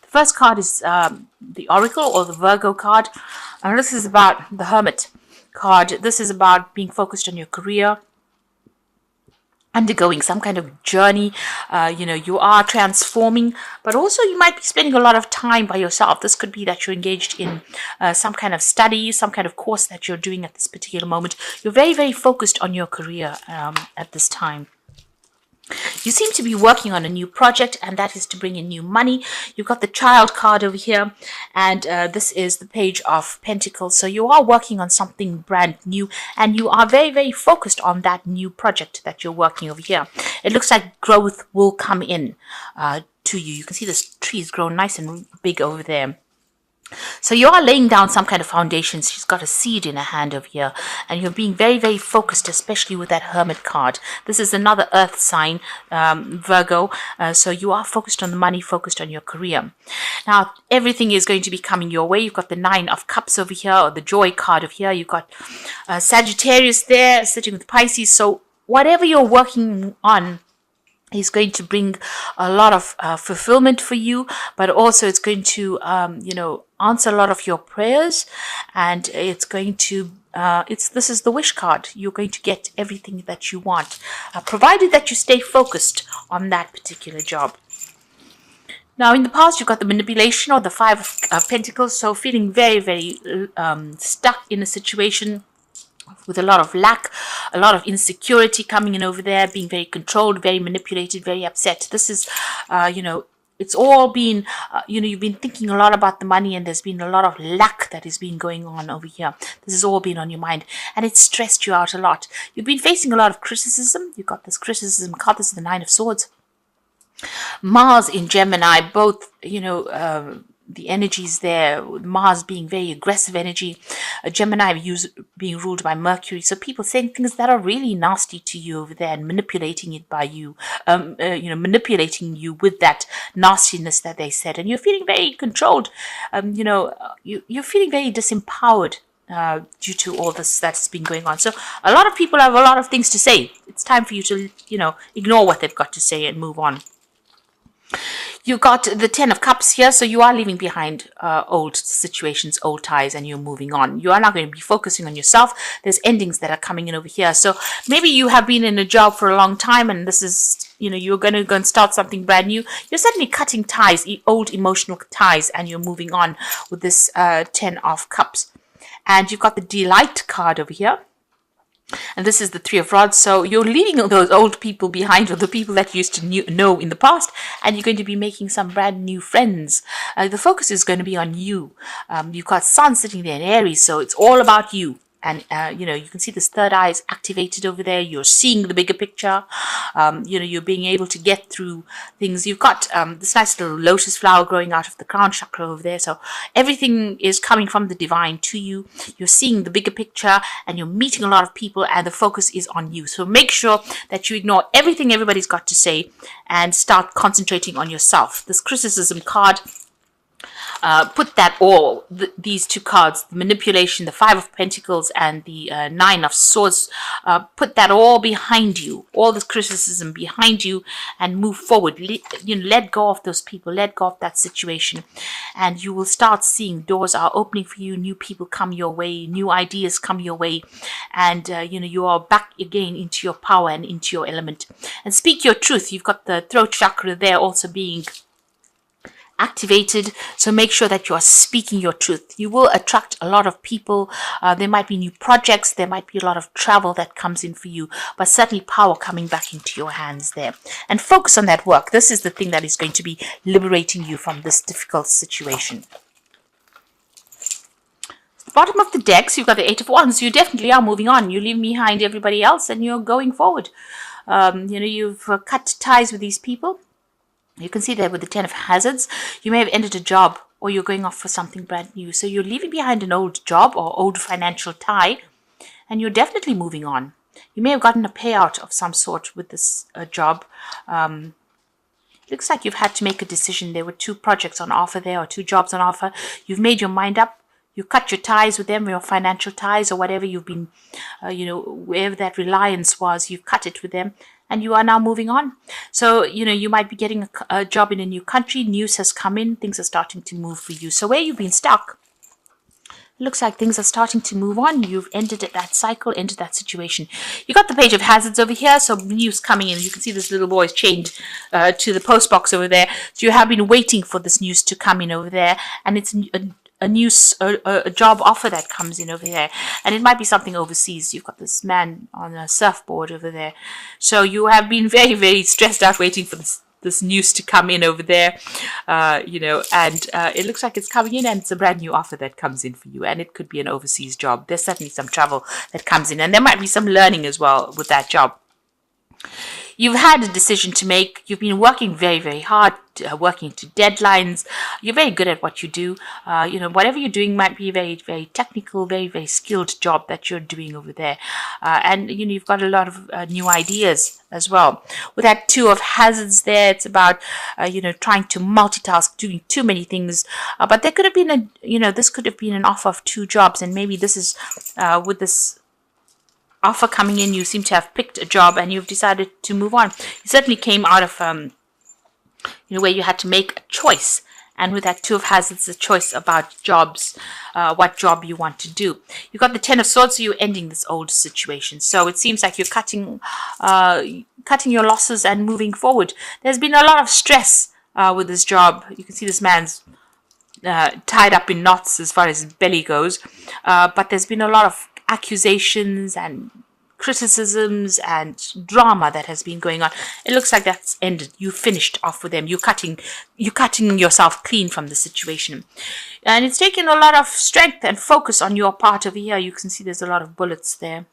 The first card is the Oracle or the Virgo card. And this is about the Hermit card. This is about being focused on your career, undergoing some kind of journey. You are transforming, but also you might be spending a lot of time by yourself. This could be that you're engaged in some kind of study, some kind of course that you're doing at this particular moment. You're very, very focused on your career at this time. You seem to be working on a new project, and that is to bring in new money. You've got the Child card over here, and this is the Page of Pentacles. So you are working on something brand new, and you are very, very focused on that new project that you're working over here. It looks like growth will come in to you. You can see this tree's grown nice and big over there. So you are laying down some kind of foundation. She's got a seed in her hand over here, and you're being very, very focused, especially with that Hermit card. This is another earth sign, Virgo. So you are focused on the money, focused on your career. Now, everything is going to be coming your way. You've got the Nine of Cups over here, or the Joy card over here. You've got Sagittarius there sitting with Pisces. So whatever you're working on is going to bring a lot of fulfillment for you, but also it's going to, answer a lot of your prayers, and it's going to, this is the wish card. You're going to get everything that you want, provided that you stay focused on that particular job. Now, in the past, you've got the manipulation or the Five of Pentacles, so feeling very, very stuck in a situation with a lot of lack, a lot of insecurity coming in over there, being very controlled, very manipulated, very upset. This is, it's all been, you've been thinking a lot about the money, and there's been a lot of lack that has been going on over here. This has all been on your mind, and it's stressed you out a lot. You've been facing a lot of criticism. You've got this criticism card. This is the Nine of Swords. Mars in Gemini, both, the energies there, Mars being very aggressive energy, Gemini being ruled by Mercury. So people saying things that are really nasty to you over there and manipulating it by you, manipulating you with that nastiness that they said. And you're feeling very controlled. You're feeling very disempowered due to all this that's been going on. So a lot of people have a lot of things to say. It's time for you to, ignore what they've got to say and move on. You've got the Ten of Cups here, so you are leaving behind old situations, old ties, and you're moving on. You are not going to be focusing on yourself. There's endings that are coming in over here. So maybe you have been in a job for a long time, and this is, you're going to go and start something brand new. You're suddenly cutting ties, old emotional ties, and you're moving on with this Ten of Cups. And you've got the Delight card over here. And this is the Three of Rods. So you're leaving those old people behind, or the people that you used to know in the past, and you're going to be making some brand new friends. The focus is going to be on you. You've got Sun sitting there in Aries, so it's all about you. And, you can see this third eye is activated over there. You're seeing the bigger picture. You're being able to get through things. You've got this nice little lotus flower growing out of the crown chakra over there. So everything is coming from the divine to you. You're seeing the bigger picture, and you're meeting a lot of people, and the focus is on you. So make sure that you ignore everything everybody's got to say and start concentrating on yourself. This criticism card, put that all, these two cards, the manipulation, the Five of Pentacles, and the Nine of Swords, put that all behind you, all this criticism behind you, and move forward. Let go of those people, let go of that situation, and you will start seeing doors are opening for you, new people come your way, new ideas come your way, and you are back again into your power and into your element. And speak your truth. You've got the throat chakra there also being activated, so make sure that you are speaking your truth. You will attract a lot of people. There might be new projects, there might be a lot of travel that comes in for you, but certainly power coming back into your hands there. And focus on that work. This is the thing that is going to be liberating you from this difficult situation. The bottom of the deck, so you've got the Eight of Wands. You definitely are moving on. You're leaving behind everybody else, and you're going forward. You've cut ties with these people. You can see there with the Ten of Hazards, you may have ended a job, or you're going off for something brand new. So you're leaving behind an old job or old financial tie, and you're definitely moving on. You may have gotten a payout of some sort with this job. Looks like you've had to make a decision. There were two projects on offer there, or two jobs on offer. You've made your mind up. You cut your ties with them, your financial ties, or whatever you've been, wherever that reliance was, you've cut it with them. and you are now moving on. So, you might be getting a job in a new country. News has come in. Things are starting to move for you. So where you've been stuck, it looks like things are starting to move on. You've ended that cycle, ended that situation. You got the page of hazards over here. So news coming in. You can see this little boy is chained to the post box over there. So you have been waiting for this news to come in over there. And it's a job offer that comes in over there, and it might be something overseas. You've got this man on a surfboard over there, so you have been very, very stressed out waiting for this news to come in over there, and it looks like it's coming in, and it's a brand new offer that comes in for you, and it could be an overseas job. There's certainly some travel that comes in, and there might be some learning as well with that job. You've had a decision to make. You've been working very, very hard, working to deadlines. You're very good at what you do. Whatever you're doing might be a very, very technical, very, very skilled job that you're doing over there. And you've got a lot of new ideas as well. With that 2 of hazards there, it's about, trying to multitask, doing too many things. But there could have been this could have been an offer of 2 jobs. And maybe this is, with this offer coming in, you seem to have picked a job and you've decided to move on. You certainly came out of where you had to make a choice, and with that 2 of hazards, a choice about jobs, what job you want to do. You've got the 10 of swords, so you're ending this old situation. So it seems like you're cutting your losses and moving forward. There's been a lot of stress with this job. You can see this man's tied up in knots as far as his belly goes, but there's been a lot of accusations and criticisms and drama that has been going on. It looks like that's ended. You finished off with them. You're cutting yourself clean from the situation, and it's taken a lot of strength and focus on your part over here. You can see there's a lot of bullets there.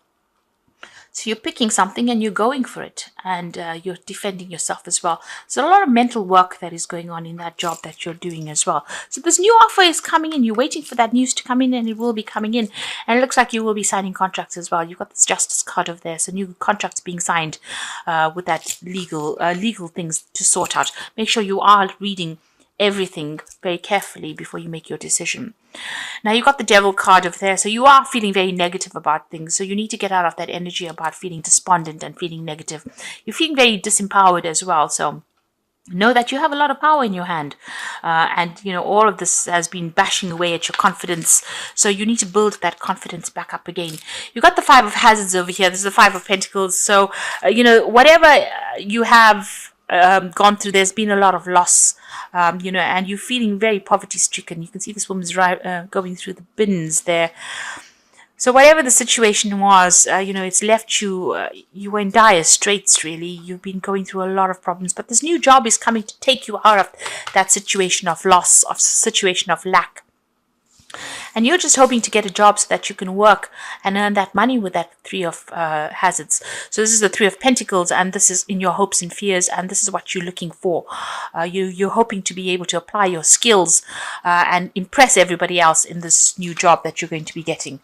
So you're picking something and you're going for it, and you're defending yourself as well. So a lot of mental work that is going on in that job that you're doing as well. So this new offer is coming in. You're waiting for that news to come in, and it will be coming in. And it looks like you will be signing contracts as well. You've got this justice card over there. So new contracts being signed with that legal things to sort out. Make sure you are reading everything very carefully before you make your decision. Now you've got the devil card over there, so you are feeling very negative about things. So you need to get out of that energy about feeling despondent and feeling negative. You're feeling very disempowered as well. So know that you have a lot of power in your hand, and all of this has been bashing away at your confidence. So you need to build that confidence back up again. You've got the 5 of hazards over here. This is the 5 of pentacles. So whatever you have gone through, there's been a lot of loss, and you're feeling very poverty stricken. You can see this woman's going through the bins there. So whatever the situation was, it's left you, you were in dire straits, really. You've been going through a lot of problems, but this new job is coming to take you out of that situation of loss, of situation of lack. And you're just hoping to get a job so that you can work and earn that money with that 3 of hazards. So this is the 3 of pentacles, and this is in your hopes and fears, and this is what you're looking for. You're hoping to be able to apply your skills and impress everybody else in this new job that you're going to be getting.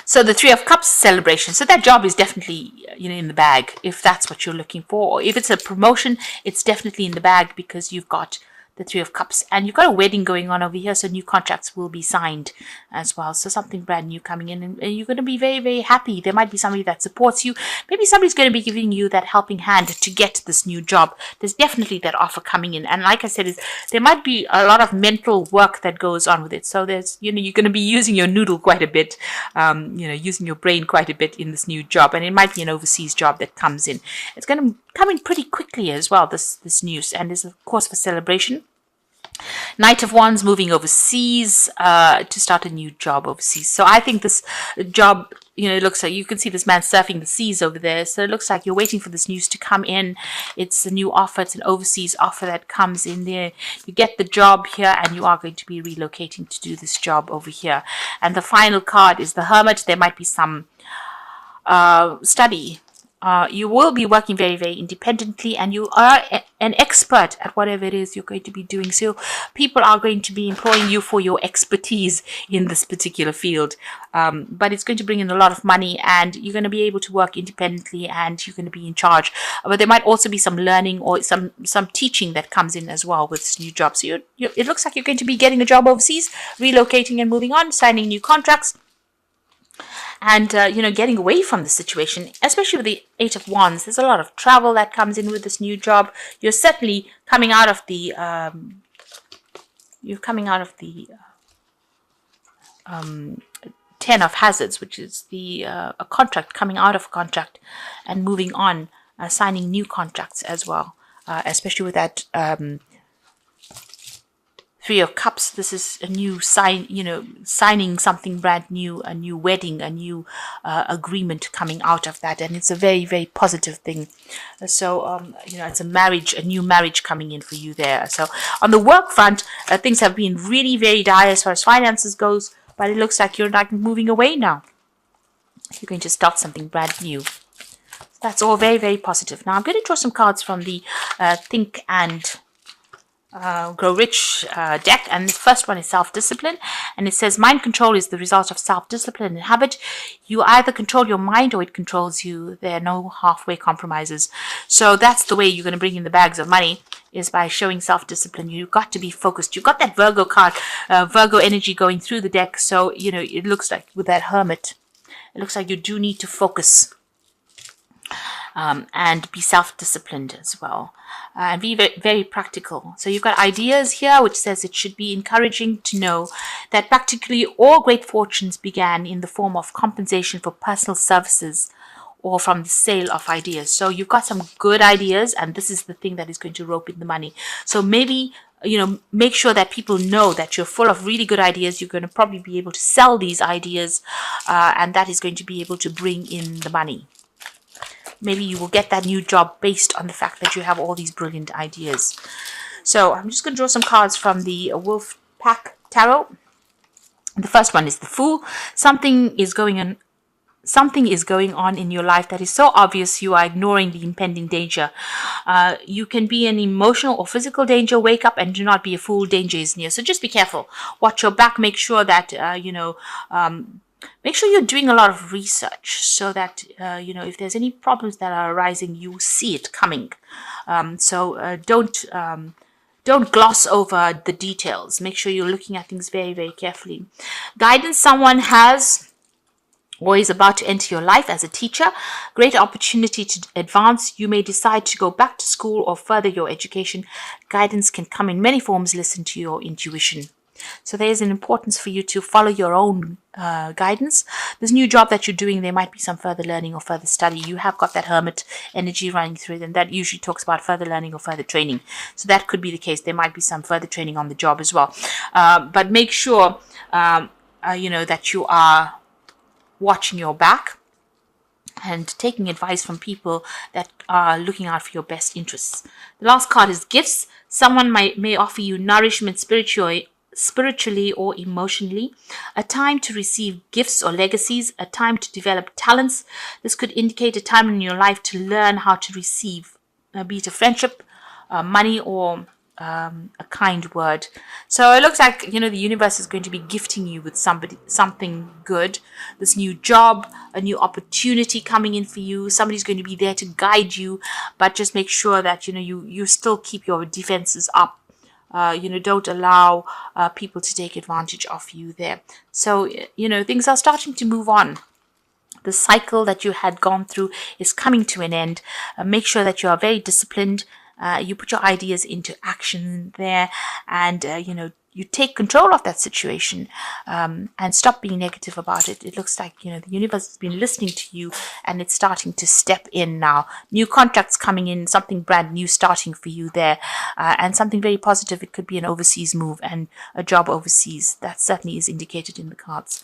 So the 3 of cups, celebration. So that job is definitely in the bag, if that's what you're looking for. Or if it's a promotion, it's definitely in the bag because you've got the 3 of cups, and you've got a wedding going on over here, so new contracts will be signed as well. So something brand new coming in, and you're going to be very, very happy. There might be somebody that supports you. Maybe somebody's going to be giving you that helping hand to get this new job. There's definitely that offer coming in, and like I said, there might be a lot of mental work that goes on with it. So there's you're going to be using your noodle quite a bit, using your brain quite a bit in this new job, and it might be an overseas job that comes in. It's going to come in pretty quickly as well, this news, and is of course for celebration. Knight of Wands, moving overseas to start a new job overseas. So I think this job, it looks like you can see this man surfing the seas over there. So it looks like you're waiting for this news to come in. It's a new offer. It's an overseas offer that comes in there. You get the job here, and you are going to be relocating to do this job over here. And the final card is the Hermit. There might be some study. You will be working very, very independently, and you are an expert at whatever it is you're going to be doing. So people are going to be employing you for your expertise in this particular field. But it's going to bring in a lot of money, and you're going to be able to work independently, and you're going to be in charge. But there might also be some learning or some teaching that comes in as well with this new job. So it looks like you're going to be getting a job overseas, relocating and moving on, signing new contracts. and getting away from the situation, especially with the Eight of Wands. There's a lot of travel that comes in with this new job. You're certainly coming out of the Ten of Hazards, which is a contract, coming out of a contract and moving on, signing new contracts as well, especially with that Three of Cups. This is a new signing something brand new, a new wedding, a new agreement coming out of that. And it's a very, very positive thing. So, it's a new marriage coming in for you there. So on the work front, things have been really very dire as far as finances goes, but it looks like you're like moving away now. You're going to start something brand new. That's all very, very positive. Now I'm going to draw some cards from the Think and Grow Rich deck, and the first one is self-discipline, and it says mind control is the result of self-discipline and habit. You either control your mind or it controls you. There are no halfway compromises. So that's the way you're going to bring in the bags of money, is by showing self-discipline. You've got to be focused. You've got that Virgo card, Virgo energy going through the deck. So it looks like with that Hermit, it looks like you do need to focus and be self-disciplined as well, and be very, very practical. So you've got ideas here, which says it should be encouraging to know that practically all great fortunes began in the form of compensation for personal services or from the sale of ideas. So you've got some good ideas, and this is the thing that is going to rope in the money. So maybe make sure that people know that you're full of really good ideas. You're going to probably be able to sell these ideas, and that is going to be able to bring in the money. Maybe you will get that new job based on the fact that you have all these brilliant ideas. So I'm just going to draw some cards from the Wolf Pack Tarot. The first one is the Fool. Something is going on in your life that is so obvious you are ignoring the impending danger. You can be in emotional or physical danger. Wake up and do not be a fool. Danger is near. So just be careful. Watch your back. Make sure that make sure you're doing a lot of research, so that if there's any problems that are arising, you see it coming. So don't gloss over the details. Make sure you're looking at things very, very carefully. Guidance someone has or is about to enter your life as a teacher. Great opportunity to advance. You may decide to go back to school or further your education. Guidance can come in many forms. Listen to your intuition. So there is an importance for you to follow your own guidance. This new job that you're doing, there might be some further learning or further study. You have got that Hermit energy running through it, and that usually talks about further learning or further training. So that could be the case. There might be some further training on the job as well. But make sure, that you are watching your back and taking advice from people that are looking out for your best interests. The last card is Gifts. Someone may offer you nourishment spiritually or emotionally, a time to receive gifts or legacies, a time to develop talents. This could indicate a time in your life to learn how to receive, be it a friendship, money, or a kind word. So it looks like the universe is going to be gifting you with something good. This new job, a new opportunity coming in for you. Somebody's going to be there to guide you, but just make sure that you still keep your defenses up. Don't allow people to take advantage of you there. So, things are starting to move on. The cycle that you had gone through is coming to an end. Make sure that you are very disciplined. You put your ideas into action there, and, you take control of that situation, and stop being negative about it. It looks like, the universe has been listening to you, and it's starting to step in now. New contracts coming in, something brand new starting for you there, and something very positive. It could be an overseas move and a job overseas. That certainly is indicated in the cards.